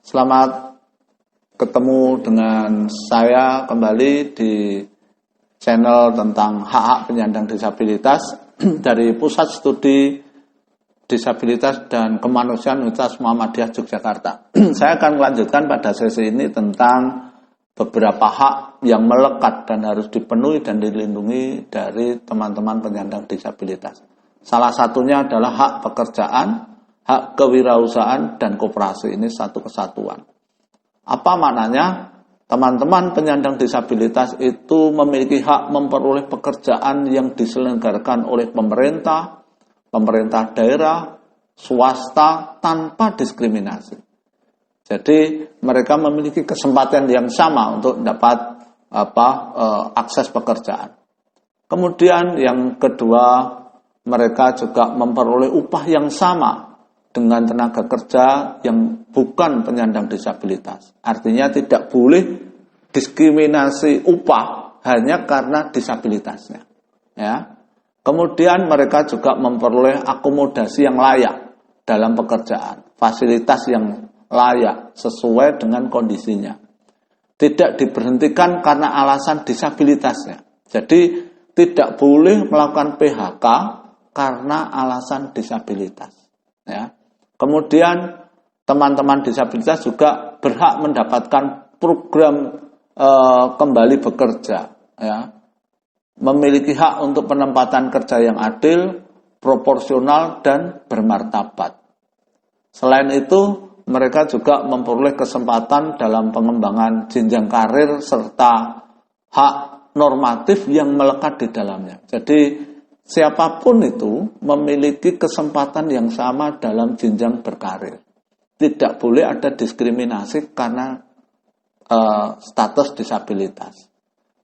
Selamat ketemu dengan saya kembali di channel tentang hak-hak penyandang disabilitas dari Pusat Studi Disabilitas dan Kemanusiaan Universitas Muhammadiyah Yogyakarta. Saya akan melanjutkan pada sesi ini tentang beberapa hak yang melekat dan harus dipenuhi dan dilindungi dari teman-teman penyandang disabilitas. Salah satunya adalah hak pekerjaan, hak kewirausahaan, dan koperasi. Ini satu kesatuan. Apa maknanya? Teman-teman penyandang disabilitas itu memiliki hak memperoleh pekerjaan yang diselenggarakan oleh pemerintah, pemerintah daerah, swasta tanpa diskriminasi. Jadi mereka memiliki kesempatan yang sama untuk dapat akses pekerjaan. Kemudian yang kedua, mereka juga memperoleh upah yang sama dengan tenaga kerja yang bukan penyandang disabilitas. Artinya tidak boleh diskriminasi upah hanya karena disabilitasnya. Ya. Kemudian mereka juga memperoleh akomodasi yang layak dalam pekerjaan, fasilitas yang layak sesuai dengan kondisinya. Tidak diberhentikan karena alasan disabilitasnya. Jadi tidak boleh melakukan PHK karena alasan disabilitas. Ya. Kemudian teman-teman disabilitas juga berhak mendapatkan program kembali bekerja, ya. Memiliki hak untuk penempatan kerja yang adil, proporsional, dan bermartabat. Selain itu, mereka juga memperoleh kesempatan dalam pengembangan jenjang karir serta hak normatif yang melekat di dalamnya. Jadi siapapun itu memiliki kesempatan yang sama dalam jenjang berkarir. Tidak boleh ada diskriminasi karena status disabilitas.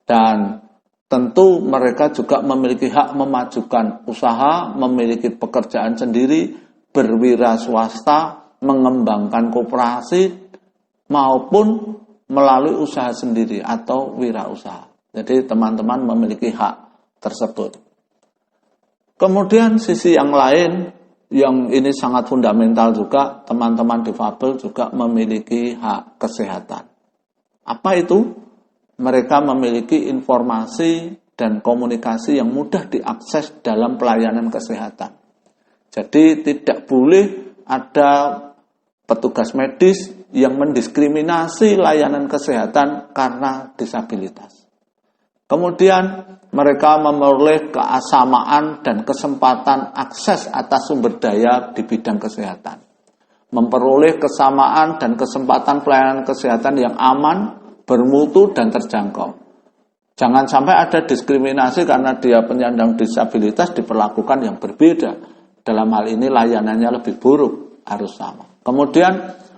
Dan tentu mereka juga memiliki hak memajukan usaha, memiliki pekerjaan sendiri, berwira swasta, mengembangkan koperasi, maupun melalui usaha sendiri atau wirausaha. Jadi teman-teman memiliki hak tersebut. Kemudian sisi yang lain, yang ini sangat fundamental juga, teman-teman difabel juga memiliki hak kesehatan. Apa itu? Mereka memiliki informasi dan komunikasi yang mudah diakses dalam pelayanan kesehatan. Jadi tidak boleh ada petugas medis yang mendiskriminasi layanan kesehatan karena disabilitas. Kemudian mereka memperoleh kesamaan dan kesempatan akses atas sumber daya di bidang kesehatan. Memperoleh kesamaan dan kesempatan pelayanan kesehatan yang aman, bermutu, dan terjangkau. Jangan sampai ada diskriminasi karena dia penyandang disabilitas diperlakukan yang berbeda. Dalam hal ini layanannya lebih buruk, harus sama. Kemudian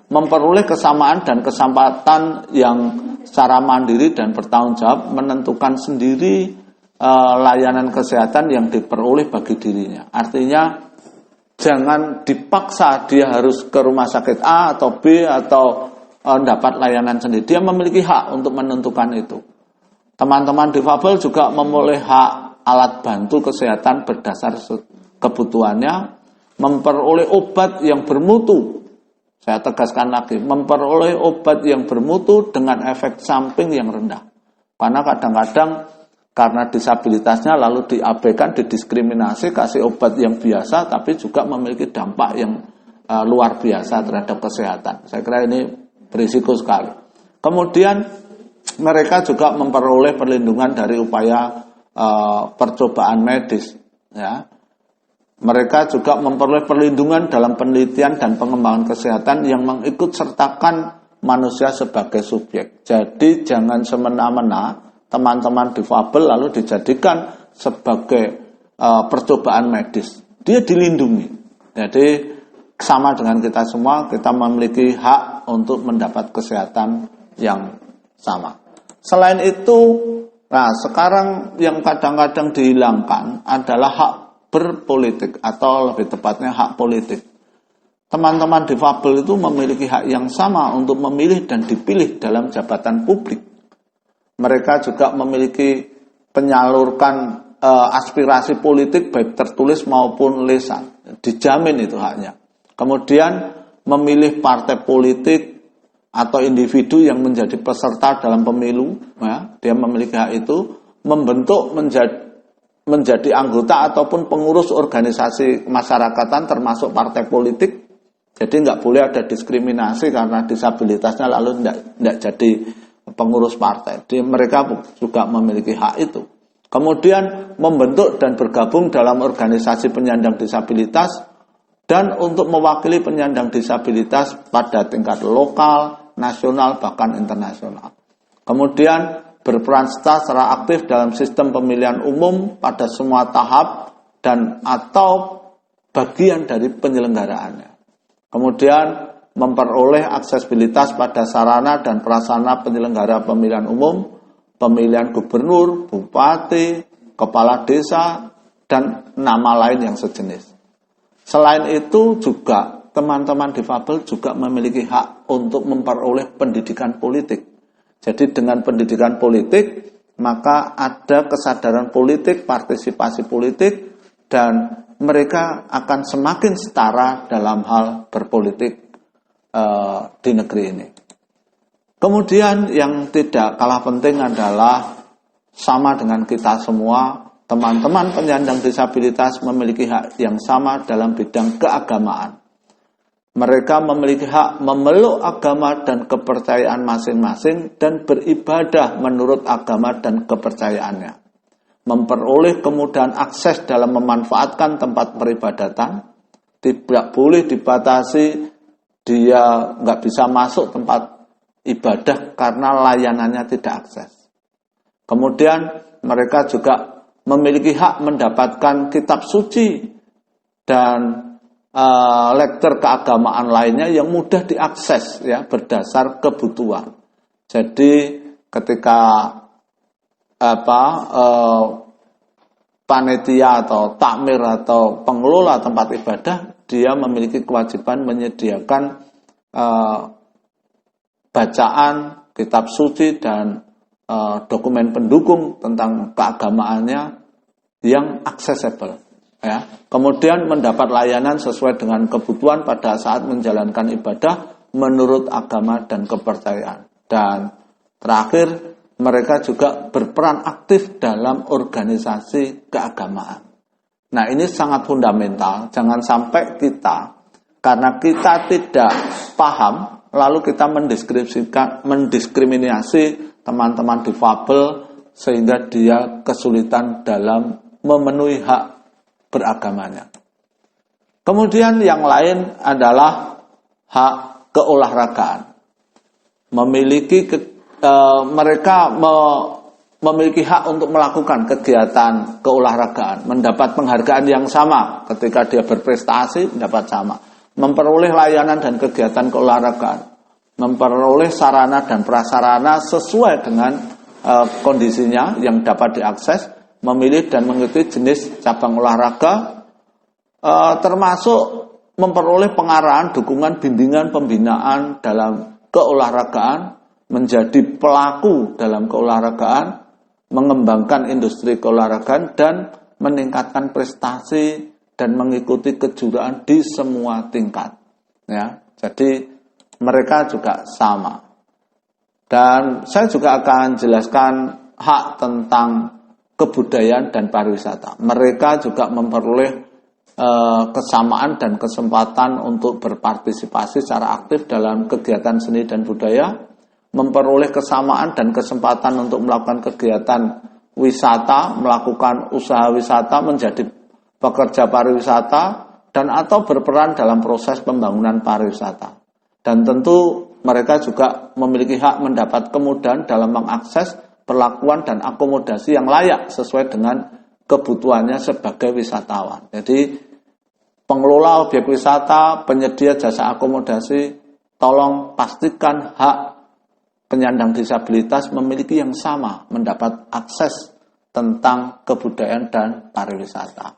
memperoleh kesamaan dan kesempatan yang secara mandiri dan bertanggung jawab menentukan sendiri layanan kesehatan yang diperoleh bagi dirinya. Artinya jangan dipaksa dia harus ke rumah sakit A atau B atau dapat layanan sendiri. Dia memiliki hak untuk menentukan itu. Teman-teman difabel juga memiliki hak alat bantu kesehatan berdasar kebutuhannya, memperoleh obat yang bermutu. Saya tegaskan lagi, memperoleh obat yang bermutu dengan efek samping yang rendah. Karena kadang-kadang karena disabilitasnya lalu diabaikan, didiskriminasi, kasih obat yang biasa, tapi juga memiliki dampak yang luar biasa terhadap kesehatan. Saya kira ini berisiko sekali. Kemudian mereka juga memperoleh perlindungan dari upaya percobaan medis. Ya. Mereka juga memperoleh perlindungan dalam penelitian dan pengembangan kesehatan yang mengikut sertakan manusia sebagai subjek. Jadi jangan semena-mena teman-teman difabel lalu dijadikan sebagai percobaan medis. Dia dilindungi. Jadi sama dengan kita semua, kita memiliki hak untuk mendapat kesehatan yang sama. Selain itu, nah sekarang yang kadang-kadang dihilangkan adalah hak berpolitik atau lebih tepatnya hak politik. Teman-teman difabel itu memiliki hak yang sama untuk memilih dan dipilih dalam jabatan publik. Mereka juga memiliki penyalurkan aspirasi politik baik tertulis maupun lisan. Dijamin itu haknya. Kemudian memilih partai politik atau individu yang menjadi peserta dalam pemilu, ya, dia memiliki hak itu membentuk menjadi anggota ataupun pengurus organisasi masyarakatan termasuk partai politik. Jadi nggak boleh ada diskriminasi karena disabilitasnya lalu nggak jadi pengurus partai. Jadi mereka juga memiliki hak itu. Kemudian membentuk dan bergabung dalam organisasi penyandang disabilitas dan untuk mewakili penyandang disabilitas pada tingkat lokal, nasional, bahkan internasional. Kemudian berperan serta secara aktif dalam sistem pemilihan umum pada semua tahap dan atau bagian dari penyelenggaraannya. Kemudian memperoleh aksesibilitas pada sarana dan prasarana penyelenggara pemilihan umum, pemilihan gubernur, bupati, kepala desa, dan nama lain yang sejenis. Selain itu juga teman-teman difabel juga memiliki hak untuk memperoleh pendidikan politik. Jadi dengan pendidikan politik, maka ada kesadaran politik, partisipasi politik, dan mereka akan semakin setara dalam hal berpolitik di negeri ini. Kemudian yang tidak kalah penting adalah sama dengan kita semua, teman-teman penyandang disabilitas memiliki hak yang sama dalam bidang keagamaan. Mereka memiliki hak memeluk agama dan kepercayaan masing-masing dan beribadah menurut agama dan kepercayaannya. Memperoleh kemudahan akses dalam memanfaatkan tempat peribadatan, tidak boleh dibatasi dia nggak bisa masuk tempat ibadah karena layanannya tidak akses. Kemudian mereka juga memiliki hak mendapatkan kitab suci dan lektur keagamaan lainnya yang mudah diakses ya berdasar kebutuhan. Jadi ketika panitia atau takmir atau pengelola tempat ibadah, dia memiliki kewajiban menyediakan bacaan kitab suci dan dokumen pendukung tentang keagamaannya yang aksesibel. Ya. Kemudian mendapat layanan sesuai dengan kebutuhan pada saat menjalankan ibadah menurut agama dan kepercayaan. Dan terakhir, mereka juga berperan aktif dalam organisasi keagamaan. Nah, ini sangat fundamental. Jangan sampai kita, karena kita tidak paham, lalu kita mendiskriminasi teman-teman difabel sehingga dia kesulitan dalam memenuhi hak beragamanya. Kemudian yang lain adalah hak keolahragaan. Mereka memiliki hak untuk melakukan kegiatan keolahragaan, mendapat penghargaan yang sama ketika dia berprestasi, mendapat sama. Memperoleh layanan dan kegiatan keolahragaan, memperoleh sarana dan prasarana sesuai dengan kondisinya yang dapat diakses, memilih dan mengikuti jenis cabang olahraga, termasuk memperoleh pengarahan, dukungan, bimbingan, pembinaan dalam keolahragaan, menjadi pelaku dalam keolahragaan, mengembangkan industri keolahragaan, dan meningkatkan prestasi dan mengikuti kejuaraan di semua tingkat. Ya, jadi mereka juga sama. Dan saya juga akan jelaskan hak tentang kebudayaan dan pariwisata. Mereka juga memperoleh kesamaan dan kesempatan untuk berpartisipasi secara aktif dalam kegiatan seni dan budaya, memperoleh kesamaan dan kesempatan untuk melakukan kegiatan wisata, melakukan usaha wisata, menjadi pekerja pariwisata, dan atau berperan dalam proses pembangunan pariwisata. Dan tentu mereka juga memiliki hak mendapat kemudahan dalam mengakses perlakuan dan akomodasi yang layak sesuai dengan kebutuhannya sebagai wisatawan. Jadi pengelola objek wisata, penyedia jasa akomodasi, tolong pastikan hak penyandang disabilitas memiliki yang sama, mendapat akses tentang kebudayaan dan pariwisata.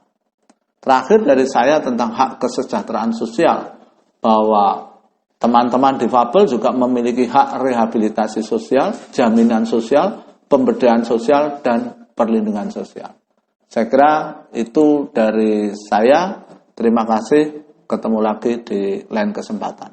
Terakhir dari saya tentang hak kesejahteraan sosial, bahwa teman-teman difabel juga memiliki hak rehabilitasi sosial, jaminan sosial, pemberdayaan sosial, dan perlindungan sosial. Saya kira itu dari saya. Terima kasih. Ketemu lagi di lain kesempatan.